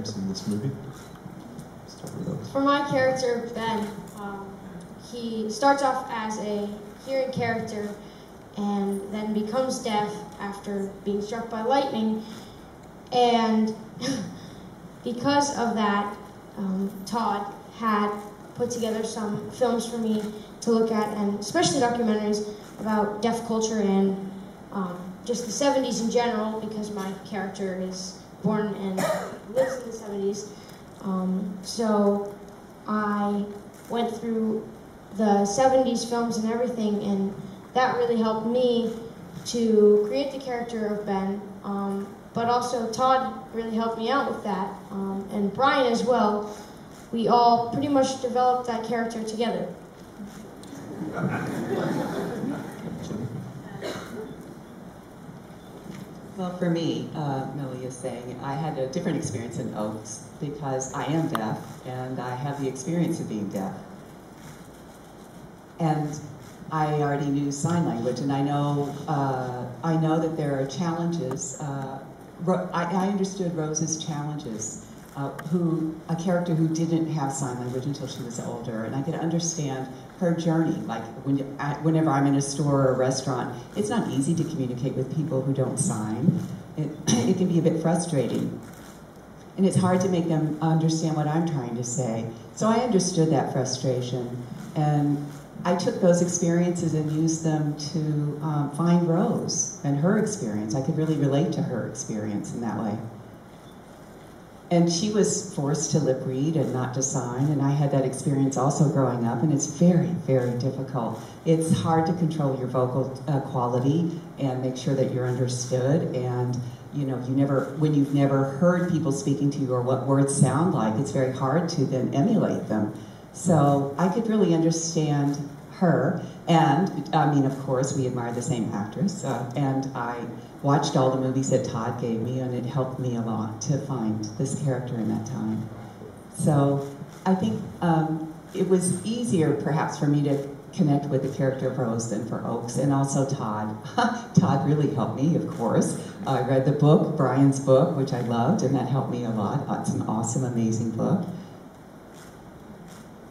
parents in this movie? For my character, Ben, he starts off as a hearing character and then becomes deaf after being struck by lightning. And because of that, Todd had put together some films for me to look at, and especially documentaries about deaf culture and just the 70s in general, because my character is born and lives in the 70s. So I went through the 70s films and everything, and that really helped me to create the character of Ben. But also Todd really helped me out with that, and Brian as well. We all pretty much developed that character together. Well, for me, Millie is saying, I had a different experience in Oaks because I am deaf and I have the experience of being deaf. And I already knew sign language, and I know that there are challenges. I understood Rose's challenges, a character who didn't have sign language until she was older, and I could understand her journey. Like whenever I'm in a store or a restaurant, it's not easy to communicate with people who don't sign. It can be a bit frustrating, and it's hard to make them understand what I'm trying to say. So I understood that frustration, and I took those experiences and used them to find Rose and her experience. I could really relate to her experience in that way. And she was forced to lip read and not to sign, and I had that experience also growing up, and it's very, very difficult. It's hard to control your vocal quality and make sure that you're understood, and when you've never heard people speaking to you or what words sound like, it's very hard to then emulate them. So I could really understand her, and I mean, of course, we admire the same actress, and I watched all the movies that Todd gave me, and it helped me a lot to find this character in that time. So I think it was easier, perhaps, for me to connect with the character of Rose than for Oaks, and also Todd. Todd really helped me, of course. I read the book, Brian's book, which I loved, and that helped me a lot. It's an awesome, amazing book.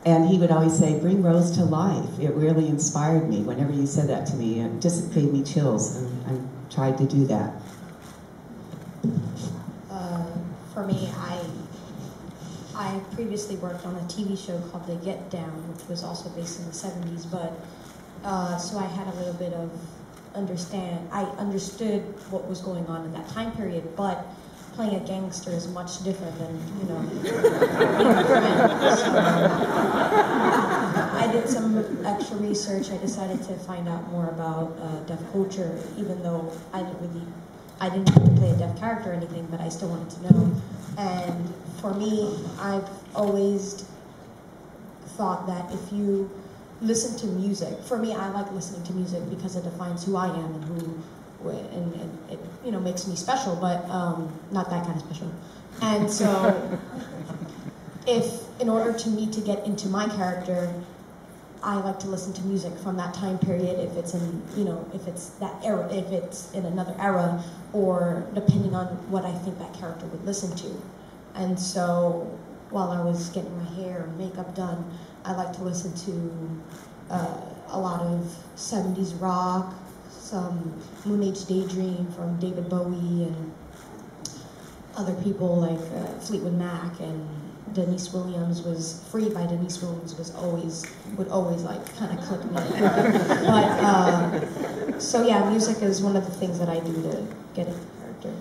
And he would always say, bring Rose to life. It really inspired me. Whenever you said that to me, it just gave me chills, and I tried to do that. For me, I previously worked on a TV show called The Get Down, which was also based in the 70s, but so I had a little bit of I understood what was going on in that time period, but playing a gangster is much different than, being a friend. So, I did some extra research. I decided to find out more about deaf culture, even though I didn't have to play a deaf character or anything, but I still wanted to know. And for me, I've always thought that if you listen to music, for me, I like listening to music because it defines who I am and it makes me special, but not that kind of special. And so, if in order to me to get into my character, I like to listen to music from that time period. If it's in if it's that era, if it's in another era, or depending on what I think that character would listen to. And so, while I was getting my hair and makeup done, I like to listen to a lot of 70s rock, some Moon Age Daydream from David Bowie, and other people like Fleetwood Mac, and Denise Williams Free by Denise Williams would always like kind of click me. But so yeah, music is one of the things that I do to get into character.